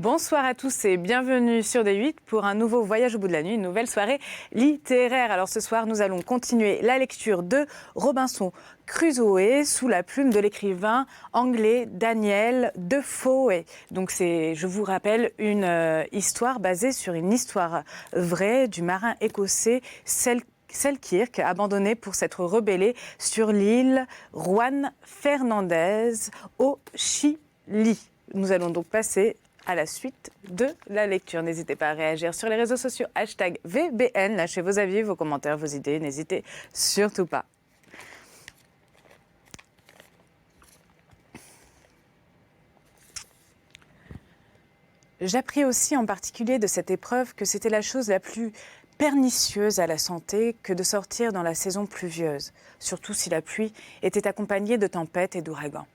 Bonsoir à tous et bienvenue sur D8 pour un nouveau voyage au bout de la nuit, une nouvelle soirée littéraire. Alors ce soir, nous allons continuer la lecture de Robinson Crusoe sous la plume de l'écrivain anglais Daniel Defoe. Donc c'est, je vous rappelle, une histoire basée sur une histoire vraie du marin écossais Selkirk, abandonné pour s'être rebellé sur l'île Juan Fernandez au Chili. Nous allons donc passer à la suite de la lecture. N'hésitez pas à réagir sur les réseaux sociaux, #VBN, lâchez vos avis, vos commentaires, vos idées, n'hésitez surtout pas. J'appris aussi en particulier de cette épreuve que c'était la chose la plus pernicieuse à la santé que de sortir dans la saison pluvieuse, surtout si la pluie était accompagnée de tempêtes et d'ouragans.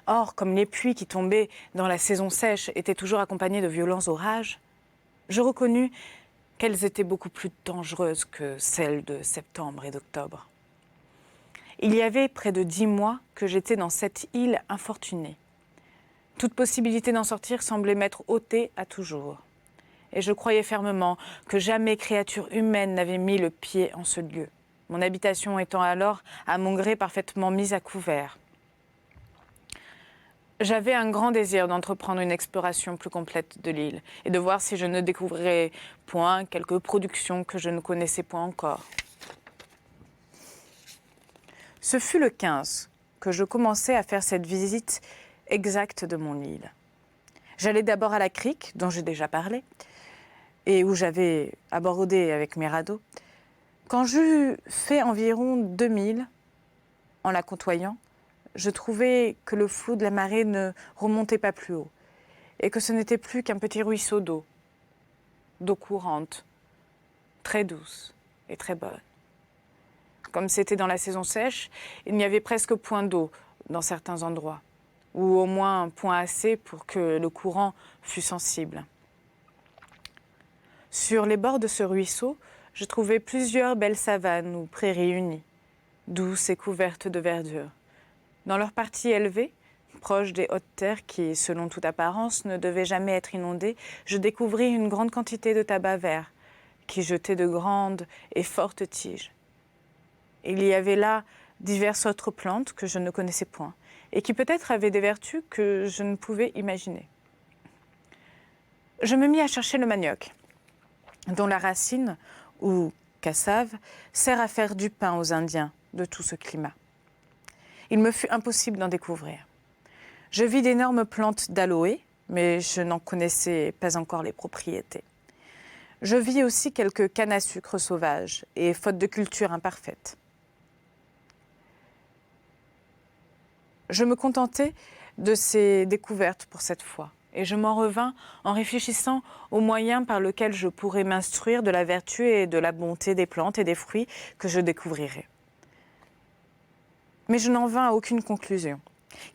Or, comme les pluies qui tombaient dans la saison sèche étaient toujours accompagnées de violents orages, je reconnus qu'elles étaient beaucoup plus dangereuses que celles de septembre et d'octobre. Il y avait près de 10 mois que j'étais dans cette île infortunée. Toute possibilité d'en sortir semblait m'être ôtée à toujours. Et je croyais fermement que jamais créature humaine n'avait mis le pied en ce lieu, mon habitation étant alors, à mon gré, parfaitement mise à couvert. J'avais un grand désir d'entreprendre une exploration plus complète de l'île et de voir si je ne découvrirais point quelques productions que je ne connaissais point encore. Ce fut le 15 que je commençai à faire cette visite exacte de mon île. J'allais d'abord à la crique, dont j'ai déjà parlé, et où j'avais abordé avec mes radeaux. Quand j'eus fait environ 2000 en la côtoyant, je trouvais que le flot de la marée ne remontait pas plus haut et que ce n'était plus qu'un petit ruisseau d'eau courante, très douce et très bonne. Comme c'était dans la saison sèche, il n'y avait presque point d'eau dans certains endroits, ou au moins point assez pour que le courant fût sensible. Sur les bords de ce ruisseau, je trouvais plusieurs belles savanes ou prairies unies, douces et couvertes de verdure. Dans leur partie élevée, proche des hautes terres qui, selon toute apparence, ne devaient jamais être inondées, je découvris une grande quantité de tabac vert, qui jetait de grandes et fortes tiges. Il y avait là diverses autres plantes que je ne connaissais point, et qui peut-être avaient des vertus que je ne pouvais imaginer. Je me mis à chercher le manioc, dont la racine, ou cassave, sert à faire du pain aux Indiens de tout ce climat. Il me fut impossible d'en découvrir. Je vis d'énormes plantes d'aloe, mais je n'en connaissais pas encore les propriétés. Je vis aussi quelques cannes à sucre sauvages et faute de culture imparfaite. Je me contentai de ces découvertes pour cette fois, et je m'en revins en réfléchissant aux moyens par lesquels je pourrais m'instruire de la vertu et de la bonté des plantes et des fruits que je découvrirais. Mais je n'en vins à aucune conclusion,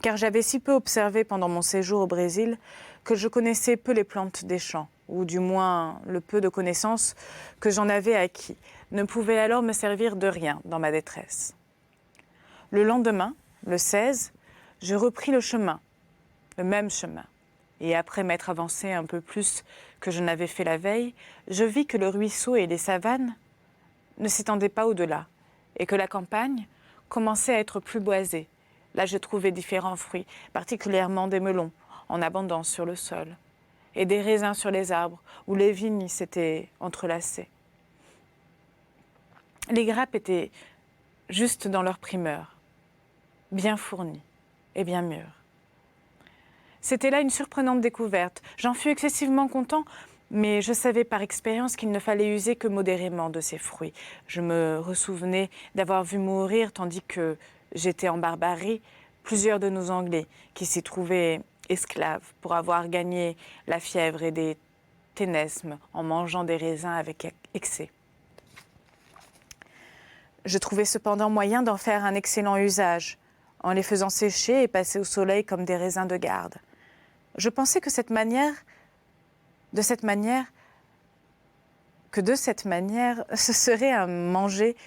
car j'avais si peu observé pendant mon séjour au Brésil que je connaissais peu les plantes des champs, ou du moins le peu de connaissances que j'en avais acquis ne pouvait alors me servir de rien dans ma détresse. Le lendemain, le 16, je repris le même chemin, et après m'être avancé un peu plus que je n'avais fait la veille, je vis que le ruisseau et les savanes ne s'étendaient pas au-delà, et que la campagne commençait à être plus boisée. Là, je trouvais différents fruits, particulièrement des melons, en abondance sur le sol, et des raisins sur les arbres, où les vignes s'étaient entrelacées. Les grappes étaient juste dans leur primeur, bien fournies et bien mûres. C'était là une surprenante découverte. J'en fus excessivement content, mais je savais par expérience qu'il ne fallait user que modérément de ces fruits. Je me ressouvenais d'avoir vu mourir, tandis que j'étais en Barbarie, plusieurs de nos Anglais qui s'y trouvaient esclaves pour avoir gagné la fièvre et des ténesmes en mangeant des raisins avec excès. Je trouvais cependant moyen d'en faire un excellent usage, en les faisant sécher et passer au soleil comme des raisins de garde. Je pensais que de cette manière, ce serait un manger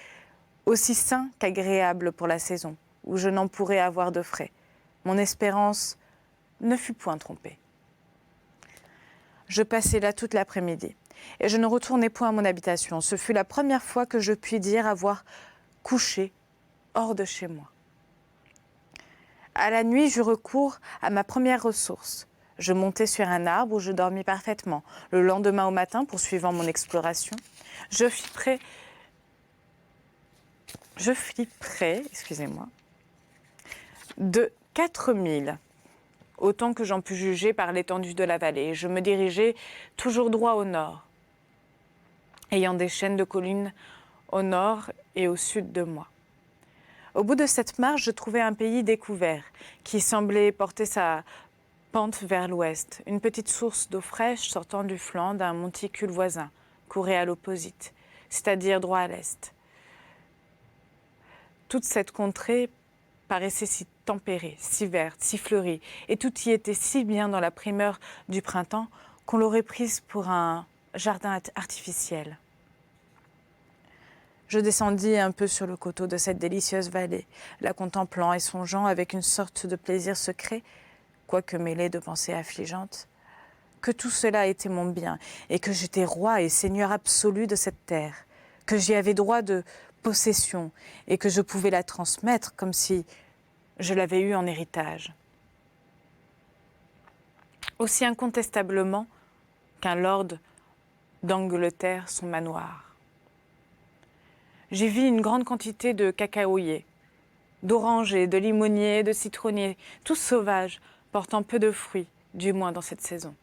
aussi sain qu'agréable pour la saison, où je n'en pourrais avoir de frais. Mon espérance ne fut point trompée. Je passai là toute l'après-midi et je ne retournai point à mon habitation. Ce fut la première fois que je puis dire avoir couché hors de chez moi. À la nuit, j'eus recours à ma première ressource. Je montai sur un arbre où je dormis parfaitement. Le lendemain au matin, poursuivant mon exploration, je fis près, de 4000, autant que j'en pus juger par l'étendue de la vallée. Je me dirigeai toujours droit au nord, ayant des chaînes de collines au nord et au sud de moi. Au bout de cette marche, je trouvai un pays découvert qui semblait porter sa pente vers l'ouest. Une petite source d'eau fraîche sortant du flanc d'un monticule voisin courait à l'opposite, c'est-à-dire droit à l'est. Toute cette contrée paraissait si tempérée, si verte, si fleurie, et tout y était si bien dans la primeur du printemps qu'on l'aurait prise pour un jardin artificiel. Je descendis un peu sur le coteau de cette délicieuse vallée, la contemplant et songeant avec une sorte de plaisir secret, quoique mêlé de pensées affligeantes, que tout cela était mon bien et que j'étais roi et seigneur absolu de cette terre, que j'y avais droit de possession et que je pouvais la transmettre comme si je l'avais eue en héritage. Aussi incontestablement qu'un lord d'Angleterre son manoir. J'y vis une grande quantité de cacaoyers, d'orangers, de limoniers, de citronniers, tous sauvages, portant peu de fruits, du moins dans cette saison.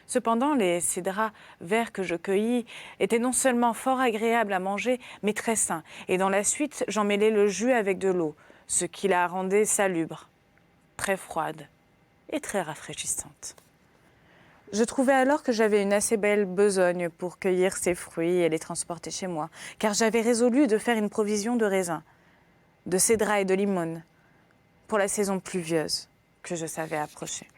Cependant, les cédrats verts que je cueillis étaient non seulement fort agréables à manger, mais très sains, et dans la suite, j'en mêlai le jus avec de l'eau, ce qui la rendait salubre, très froide et très rafraîchissante. Je trouvais alors que j'avais une assez belle besogne pour cueillir ces fruits et les transporter chez moi, car j'avais résolu de faire une provision de raisins, de cédras et de limone pour la saison pluvieuse que je savais approcher.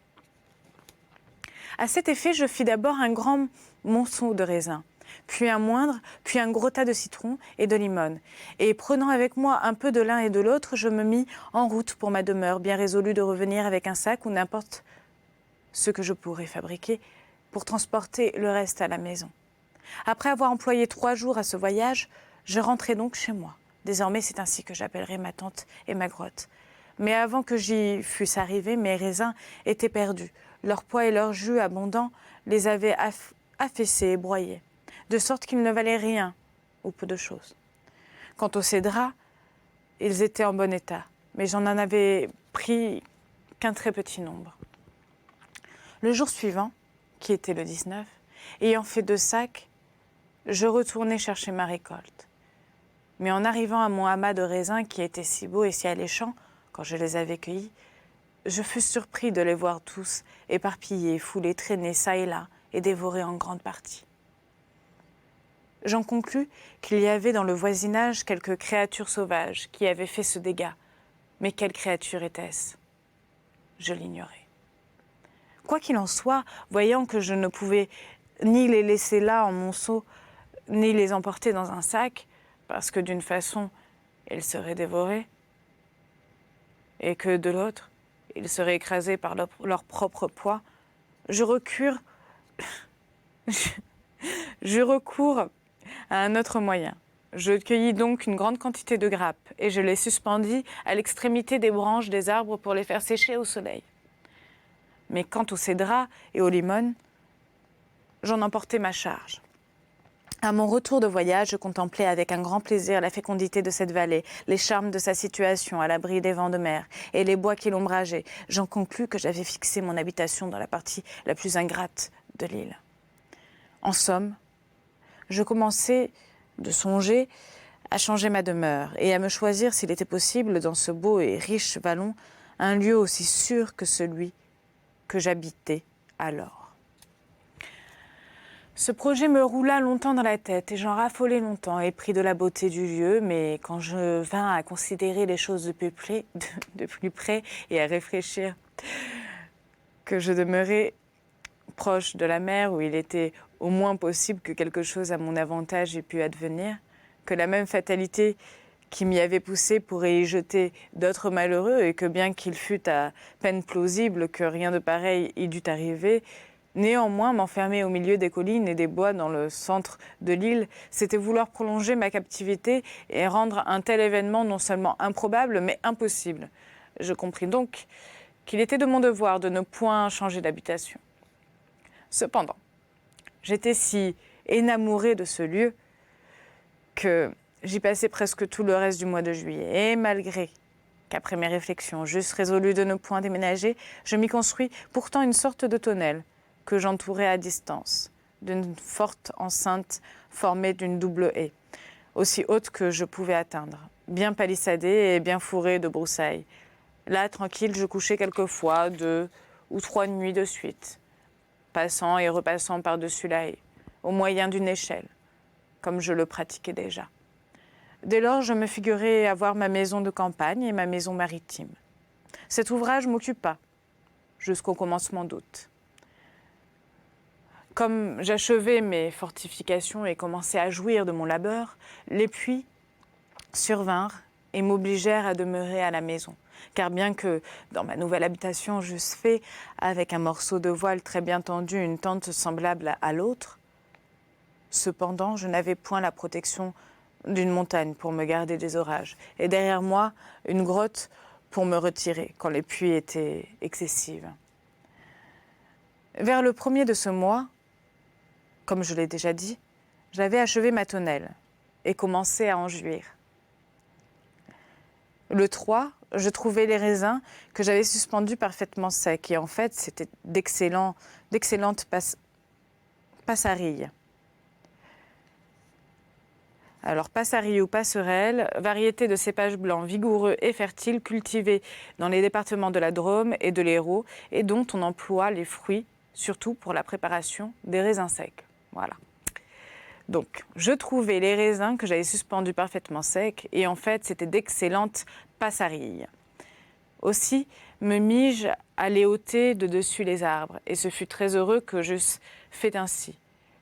À cet effet, je fis d'abord un grand monceau de raisins, puis un moindre, puis un gros tas de citrons et de limone. Et prenant avec moi un peu de l'un et de l'autre, je me mis en route pour ma demeure, bien résolu de revenir avec un sac ou n'importe ce que je pourrais fabriquer pour transporter le reste à la maison. Après avoir employé 3 jours à ce voyage, je rentrai donc chez moi. Désormais, c'est ainsi que j'appellerai ma tente et ma grotte. Mais avant que j'y fusse arrivé, mes raisins étaient perdus. Leur poids et leur jus abondant les avaient affaissés et broyés, de sorte qu'ils ne valaient rien ou peu de choses. Quant aux cédrats, ils étaient en bon état, mais j'en avais pris qu'un très petit nombre. Le jour suivant, qui était le 19, ayant fait 2 sacs, je retournai chercher ma récolte. Mais en arrivant à mon amas de raisins qui était si beau et si alléchant, quand je les avais cueillis, je fus surpris de les voir tous éparpillés, foulés, traînés çà et là et dévorés en grande partie. J'en conclus qu'il y avait dans le voisinage quelques créatures sauvages qui avaient fait ce dégât. Mais quelle créature était-ce? Je l'ignorais. Quoi qu'il en soit, voyant que je ne pouvais ni les laisser là en monceau, ni les emporter dans un sac, parce que d'une façon, ils seraient dévorés, et que de l'autre, ils seraient écrasés par leur propre poids, je recours à un autre moyen. Je cueillis donc une grande quantité de grappes, et je les suspendis à l'extrémité des branches des arbres pour les faire sécher au soleil. Mais quant aux cédrats et aux limones, j'en emportai ma charge. À mon retour de voyage, je contemplais avec un grand plaisir la fécondité de cette vallée, les charmes de sa situation à l'abri des vents de mer et les bois qui l'ombrageaient. J'en conclus que j'avais fixé mon habitation dans la partie la plus ingrate de l'île. En somme, je commençai de songer à changer ma demeure et à me choisir, s'il était possible, dans ce beau et riche vallon, un lieu aussi sûr que celui que j'habitais alors. Ce projet me roula longtemps dans la tête et j'en raffolai longtemps, épris de la beauté du lieu, mais quand je vins à considérer les choses de plus près et à réfléchir que je demeurais proche de la mer où il était au moins possible que quelque chose à mon avantage ait pu advenir, que la même fatalité qui m'y avait poussé pourrait y jeter d'autres malheureux et que bien qu'il fût à peine plausible que rien de pareil y dût arriver, Néanmoins, m'enfermer au milieu des collines et des bois dans le centre de l'île, c'était vouloir prolonger ma captivité et rendre un tel événement non seulement improbable, mais impossible. Je compris donc qu'il était de mon devoir de ne point changer d'habitation. Cependant, j'étais si énamourée de ce lieu que j'y passais presque tout le reste du mois de juillet. Et malgré qu'après mes réflexions, j'eusse résolu de ne point déménager, je m'y construis pourtant une sorte de tonnelle que j'entourais à distance, d'une forte enceinte formée d'une double haie, aussi haute que je pouvais atteindre, bien palissadée et bien fourrée de broussailles. Là, tranquille, je couchais quelquefois 2 ou 3 nuits de suite, passant et repassant par-dessus la haie, au moyen d'une échelle, comme je le pratiquais déjà. Dès lors, je me figurais avoir ma maison de campagne et ma maison maritime. Cet ouvrage m'occupa jusqu'au commencement d'août. Comme j'achevais mes fortifications et commençais à jouir de mon labeur, les pluies survinrent et m'obligèrent à demeurer à la maison. Car bien que dans ma nouvelle habitation j'eusse fait, avec un morceau de voile très bien tendu, une tente semblable à l'autre, cependant je n'avais point la protection d'une montagne pour me garder des orages, et derrière moi une grotte pour me retirer quand les pluies étaient excessives. Vers le 1er de ce mois, comme je l'ai déjà dit, j'avais achevé ma tonnelle et commencé à en jouir. Le 3, je trouvais les raisins que j'avais suspendus parfaitement secs, et en fait, c'était d'excellentes passarilles. Alors, passarilles ou passerelles, variété de cépages blancs vigoureux et fertiles cultivés dans les départements de la Drôme et de l'Hérault, et dont on emploie les fruits, surtout pour la préparation des raisins secs. Voilà. Donc, je trouvais les raisins que j'avais suspendus parfaitement secs, et en fait, c'était d'excellentes passarilles. Aussi, me mis-je à les ôter de dessus les arbres, et ce fut très heureux que j'eusse fait ainsi,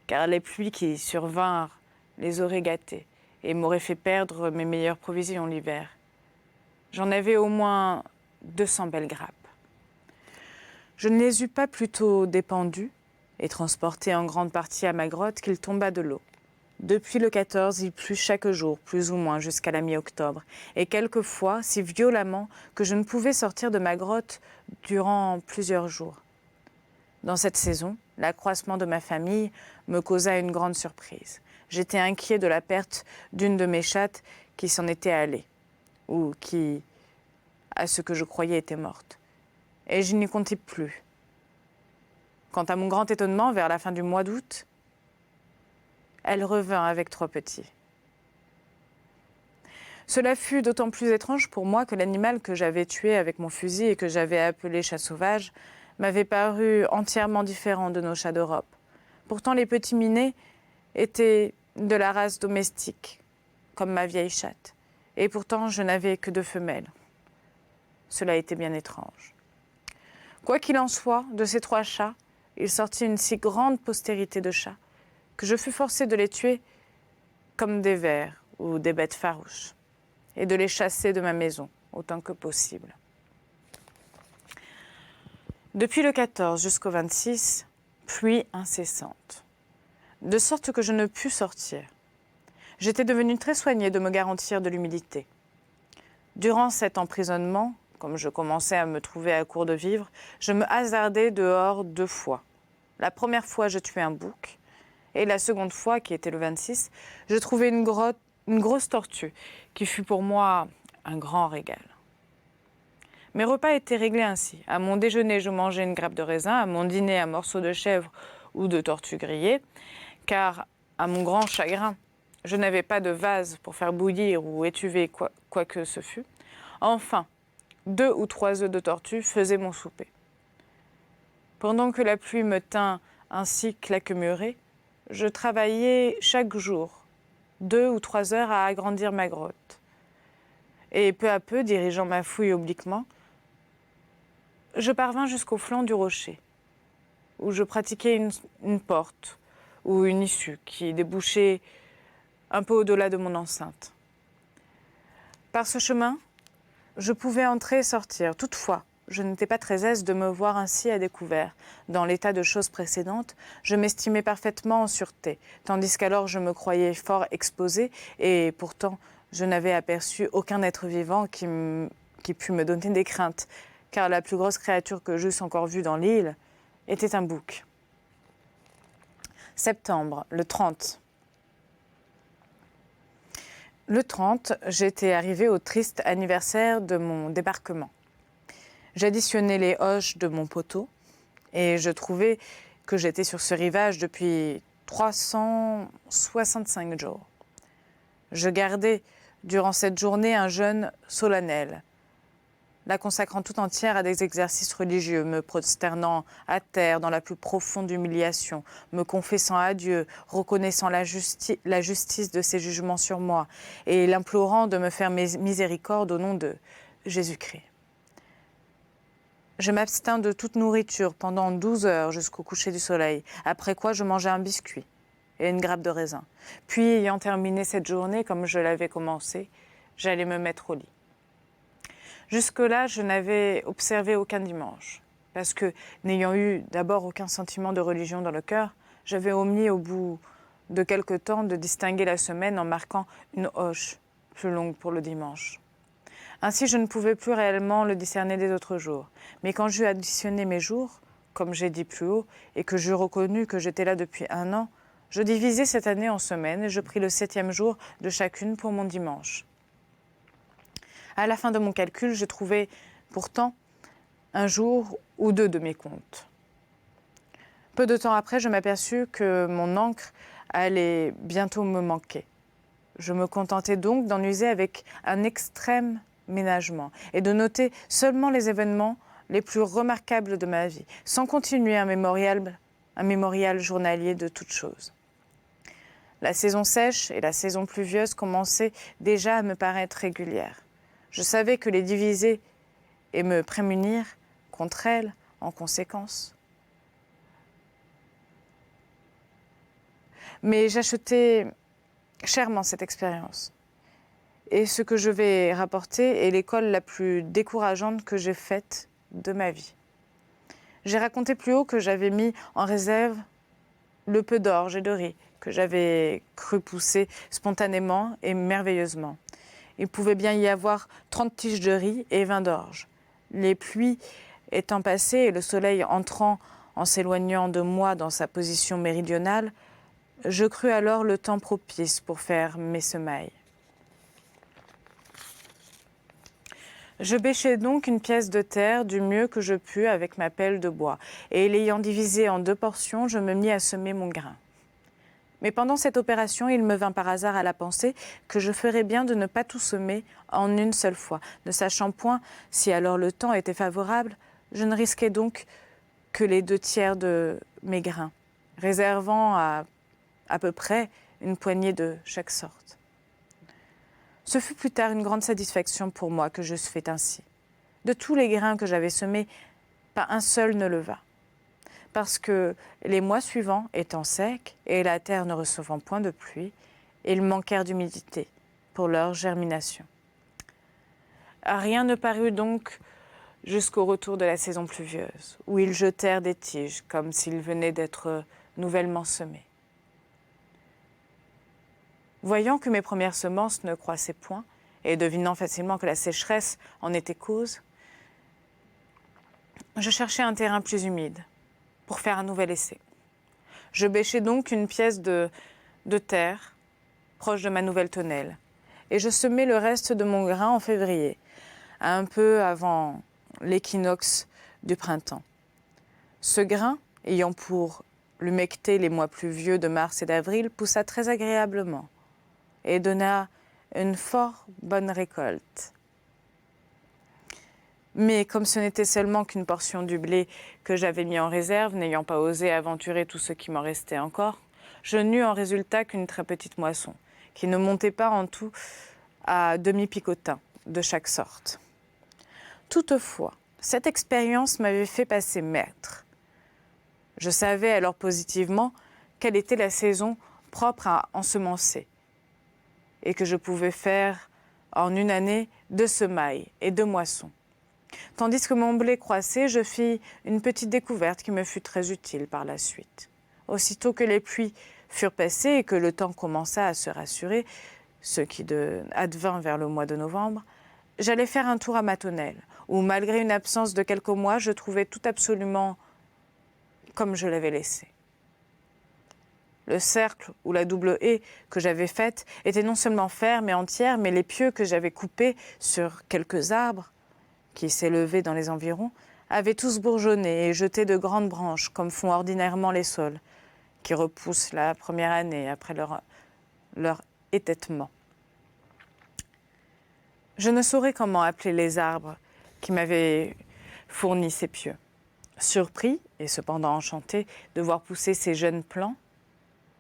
car les pluies qui survinrent les auraient gâtés, et m'auraient fait perdre mes meilleures provisions l'hiver. J'en avais au moins 200 belles grappes. Je ne les eus pas plutôt dépendues et transportées en grande partie à ma grotte qu'il tomba de l'eau. Depuis le 14, il plut chaque jour, plus ou moins, jusqu'à la mi-octobre, et quelquefois si violemment que je ne pouvais sortir de ma grotte durant plusieurs jours. Dans cette saison, l'accroissement de ma famille me causa une grande surprise. J'étais inquiet de la perte d'une de mes chattes qui s'en était allée, ou qui, à ce que je croyais, était morte. Et je n'y comptais plus. Quant à mon grand étonnement, vers la fin du mois d'août, elle revint avec 3 petits. Cela fut d'autant plus étrange pour moi que l'animal que j'avais tué avec mon fusil et que j'avais appelé chat sauvage m'avait paru entièrement différent de nos chats d'Europe. Pourtant, les petits minets étaient de la race domestique, comme ma vieille chatte. Et pourtant, je n'avais que 2 femelles. Cela était bien étrange. Quoi qu'il en soit, de ces 3 chats, il sortit une si grande postérité de chats que je fus forcée de les tuer comme des vers ou des bêtes farouches, et de les chasser de ma maison autant que possible. Depuis le 14 jusqu'au 26, pluie incessante, de sorte que je ne pus sortir. J'étais devenue très soignée de me garantir de l'humidité. Durant cet emprisonnement, comme je commençais à me trouver à court de vivres, je me hasardai dehors 2 fois. La première fois, je tuai un bouc, et la seconde fois, qui était le 26, je trouvai une grosse tortue, qui fut pour moi un grand régal. Mes repas étaient réglés ainsi. À mon déjeuner, je mangeais une grappe de raisin, à mon dîner, un morceau de chèvre ou de tortue grillée, car, à mon grand chagrin, je n'avais pas de vase pour faire bouillir ou étuver quoi que ce fût. Enfin, 2 ou 3 œufs de tortue faisaient mon souper. Pendant que la pluie me tint ainsi claquemurée, je travaillais chaque jour 2 ou 3 heures à agrandir ma grotte. Et peu à peu, dirigeant ma fouille obliquement, je parvins jusqu'au flanc du rocher, où je pratiquais une porte ou une issue qui débouchait un peu au-delà de mon enceinte. Par ce chemin, je pouvais entrer et sortir. Toutefois, je n'étais pas très aise de me voir ainsi à découvert. Dans l'état de choses précédentes, je m'estimais parfaitement en sûreté, tandis qu'alors je me croyais fort exposée, et pourtant je n'avais aperçu aucun être vivant qui pût me donner des craintes, car la plus grosse créature que j'eusse encore vue dans l'île était un bouc. Septembre, le 30. Le 30, j'étais arrivée au triste anniversaire de mon débarquement. J'additionnais les hoches de mon poteau et je trouvais que j'étais sur ce rivage depuis 365 jours. Je gardais durant cette journée un jeûne solennel, la consacrant tout entière à des exercices religieux, me prosternant à terre dans la plus profonde humiliation, me confessant à Dieu, reconnaissant la justice de ses jugements sur moi et l'implorant de me faire miséricorde au nom de Jésus-Christ. Je m'abstins de toute nourriture pendant 12 heures jusqu'au coucher du soleil, après quoi je mangeais un biscuit et une grappe de raisin. Puis, ayant terminé cette journée comme je l'avais commencée, j'allais me mettre au lit. Jusque-là, je n'avais observé aucun dimanche, parce que, n'ayant eu d'abord aucun sentiment de religion dans le cœur, j'avais omis au bout de quelque temps de distinguer la semaine en marquant une hoche plus longue pour le dimanche. Ainsi, je ne pouvais plus réellement le discerner des autres jours. Mais quand j'eus additionné mes jours, comme j'ai dit plus haut, et que j'eus reconnu que j'étais là depuis 1 an, je divisai cette année en semaines et je pris le 7e jour de chacune pour mon dimanche. À la fin de mon calcul, je trouvais pourtant un jour ou 2 de mes comptes. Peu de temps après, je m'aperçus que mon encre allait bientôt me manquer. Je me contentai donc d'en user avec un extrême ménagement et de noter seulement les événements les plus remarquables de ma vie, sans continuer un mémorial journalier de toutes choses. La saison sèche et la saison pluvieuse commençaient déjà à me paraître régulières. Je savais que les diviser et me prémunir contre elles en conséquence. Mais j'achetais chèrement cette expérience. Et ce que je vais rapporter est l'école la plus décourageante que j'ai faite de ma vie. J'ai raconté plus haut que j'avais mis en réserve le peu d'orge et de riz que j'avais cru pousser spontanément et merveilleusement. Il pouvait bien y avoir 30 tiges de riz et 20 d'orge. Les pluies étant passées et le soleil entrant en s'éloignant de moi dans sa position méridionale, je crus alors le temps propice pour faire mes semailles. Je bêchai donc une pièce de terre du mieux que je pus avec ma pelle de bois, et l'ayant divisée en 2 portions, je me mis à semer mon grain. Mais pendant cette opération, il me vint par hasard à la pensée que je ferais bien de ne pas tout semer en une seule fois. Ne sachant point si alors le temps était favorable, je ne risquais donc que les 2 tiers de mes grains, réservant à peu près une poignée de chaque sorte. Ce fut plus tard une grande satisfaction pour moi que j'eusse fait ainsi. De tous les grains que j'avais semés, pas un seul ne leva. Parce que les mois suivants étant secs et la terre ne recevant point de pluie, ils manquèrent d'humidité pour leur germination. Rien ne parut donc jusqu'au retour de la saison pluvieuse, où ils jetèrent des tiges comme s'ils venaient d'être nouvellement semés. Voyant que mes premières semences ne croissaient point, et devinant facilement que la sécheresse en était cause, je cherchai un terrain plus humide pour faire un nouvel essai. Je bêchai donc une pièce de terre proche de ma nouvelle tonnelle, et je semai le reste de mon grain en février, un peu avant l'équinoxe du printemps. Ce grain, ayant pour l'humecter les mois pluvieux de mars et d'avril, poussa très agréablement et donna une fort bonne récolte. Mais comme ce n'était seulement qu'une portion du blé que j'avais mis en réserve, n'ayant pas osé aventurer tout ce qui m'en restait encore, je n'eus en résultat qu'une très petite moisson, qui ne montait pas en tout à demi-picotin de chaque sorte. Toutefois, cette expérience m'avait fait passer maître. Je savais alors positivement quelle était la saison propre à ensemencer, et que je pouvais faire en une année 2 semailles et 2 moissons. Tandis que mon blé croissait, je fis une petite découverte qui me fut très utile par la suite. Aussitôt que les pluies furent passées et que le temps commença à se rassurer, ce qui advint vers le mois de novembre, j'allais faire un tour à ma tonnelle, où malgré une absence de quelques mois, je trouvais tout absolument comme je l'avais laissé. Le cercle ou la double haie que j'avais faite était non seulement ferme et entière, mais les pieux que j'avais coupés sur quelques arbres qui s'élevaient dans les environs avaient tous bourgeonné et jeté de grandes branches, comme font ordinairement les saules, qui repoussent la première année après leur étêtement. Je ne saurais comment appeler les arbres qui m'avaient fourni ces pieux. Surpris et cependant enchanté de voir pousser ces jeunes plants,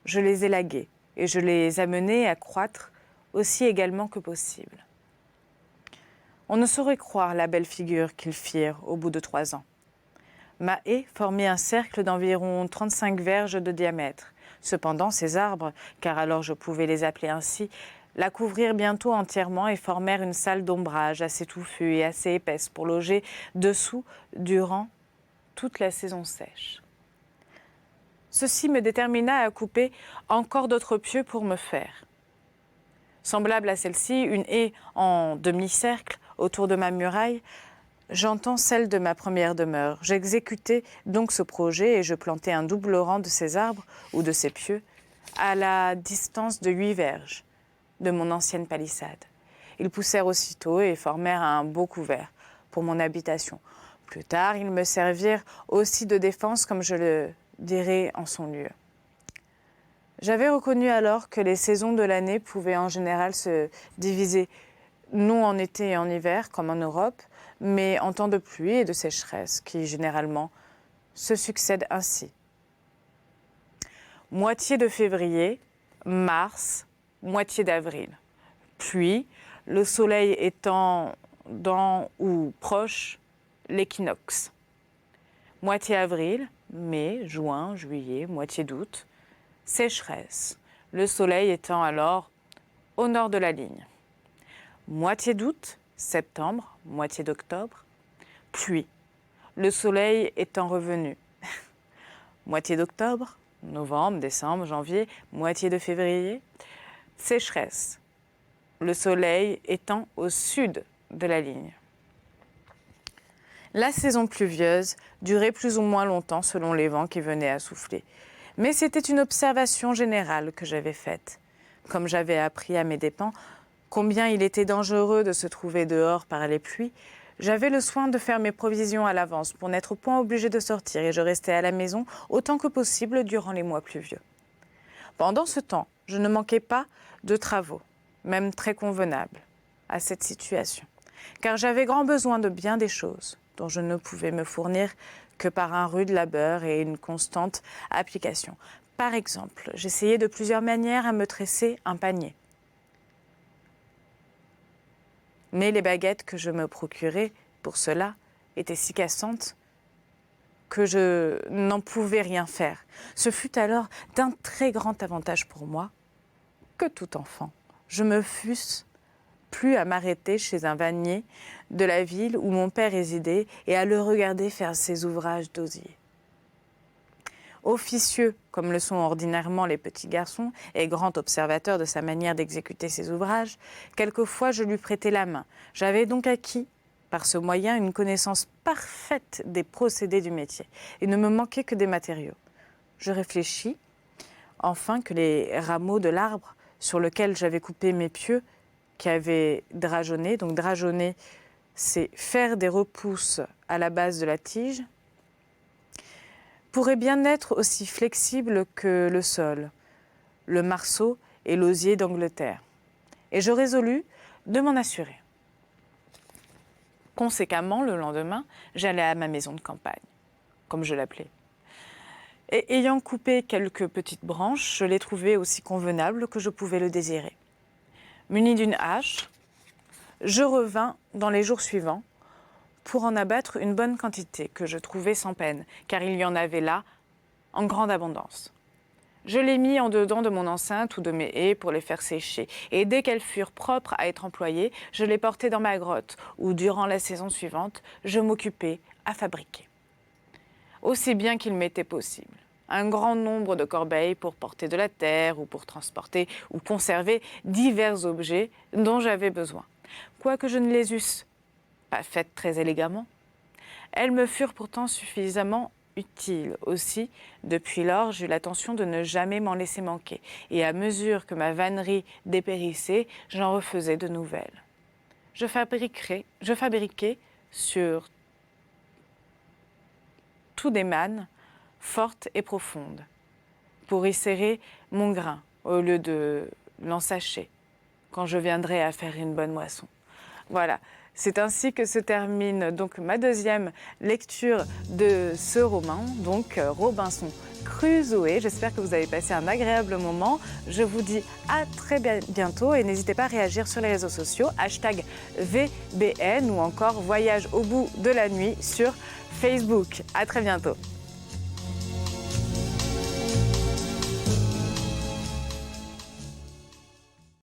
je les élaguai et je les amenai à croître aussi également que possible. On ne saurait croire la belle figure qu'ils firent au bout de 3 ans. Ma haie formait un cercle d'environ 35 verges de diamètre. Cependant, ces arbres, car alors je pouvais les appeler ainsi, la couvrirent bientôt entièrement et formèrent une salle d'ombrage assez touffue et assez épaisse pour loger dessous durant toute la saison sèche. Ceci me détermina à couper encore d'autres pieux pour me faire. Semblable à celle-ci, une haie en demi-cercle autour de ma muraille, j'entends celle de ma première demeure. J'exécutai donc ce projet et je plantai un double rang de ces arbres ou de ces pieux à la distance de 8 verges de mon ancienne palissade. Ils poussèrent aussitôt et formèrent un beau couvert pour mon habitation. Plus tard, ils me servirent aussi de défense, comme je le dirai en son lieu. J'avais reconnu alors que les saisons de l'année pouvaient en général se diviser, non en été et en hiver, comme en Europe, mais en temps de pluie et de sécheresse, qui généralement se succèdent ainsi. Moitié de février, mars, moitié d'avril. Puis, le soleil étant dans ou proche l'équinoxe. Moitié avril, mai, juin, juillet, moitié d'août. Sécheresse, le soleil étant alors au nord de la ligne. Moitié d'août, septembre, moitié d'octobre. Pluie, le soleil étant revenu. Moitié d'octobre, novembre, décembre, janvier, moitié de février. Sécheresse, le soleil étant au sud de la ligne. La saison pluvieuse durait plus ou moins longtemps selon les vents qui venaient à souffler. Mais c'était une observation générale que j'avais faite. Comme j'avais appris à mes dépens combien il était dangereux de se trouver dehors par les pluies, j'avais le soin de faire mes provisions à l'avance pour n'être point obligée de sortir et je restais à la maison autant que possible durant les mois pluvieux. Pendant ce temps, je ne manquais pas de travaux, même très convenables à cette situation, car j'avais grand besoin de bien des choses dont je ne pouvais me fournir que par un rude labeur et une constante application. Par exemple, j'essayais de plusieurs manières à me tresser un panier. Mais les baguettes que je me procurais pour cela étaient si cassantes que je n'en pouvais rien faire. Ce fut alors d'un très grand avantage pour moi que tout enfant, je me fusse plus à m'arrêter chez un vannier de la ville où mon père résidait et à le regarder faire ses ouvrages d'osier. Officieux, comme le sont ordinairement les petits garçons, et grand observateur de sa manière d'exécuter ses ouvrages, quelquefois je lui prêtais la main. J'avais donc acquis, par ce moyen, une connaissance parfaite des procédés du métier. Il ne me manquait que des matériaux. Je réfléchis, enfin, que les rameaux de l'arbre sur lequel j'avais coupé mes pieux, qui avaient drageonné, donc drageonner, c'est faire des repousses à la base de la tige, pourrait bien être aussi flexible que le sol, le marceau et l'osier d'Angleterre. Et je résolus de m'en assurer. Conséquemment, le lendemain, j'allais à ma maison de campagne, comme je l'appelais. Et ayant coupé quelques petites branches, je les trouvais aussi convenables que je pouvais le désirer. Muni d'une hache, je revins dans les jours suivants pour en abattre une bonne quantité que je trouvais sans peine, car il y en avait là en grande abondance. Je les mis en dedans de mon enceinte ou de mes haies pour les faire sécher. Et dès qu'elles furent propres à être employées, je les portais dans ma grotte, où durant la saison suivante, je m'occupais à fabriquer. Aussi bien qu'il m'était possible. Un grand nombre de corbeilles pour porter de la terre ou pour transporter ou conserver divers objets dont j'avais besoin. Quoique je ne les eusse pas faites très élégamment, elles me furent pourtant suffisamment utiles aussi. Depuis lors, j'eus l'intention de ne jamais m'en laisser manquer. Et à mesure que ma vannerie dépérissait, j'en refaisais de nouvelles. Je fabriquais sur tout des mannes fortes et profondes pour y serrer mon grain au lieu de l'ensacher quand je viendrai à faire une bonne moisson. Voilà. C'est ainsi que se termine donc ma deuxième lecture de ce roman, donc Robinson Crusoe. J'espère que vous avez passé un agréable moment. Je vous dis à très bientôt et n'hésitez pas à réagir sur les réseaux sociaux, #VBN ou encore Voyage au bout de la nuit sur Facebook. À très bientôt.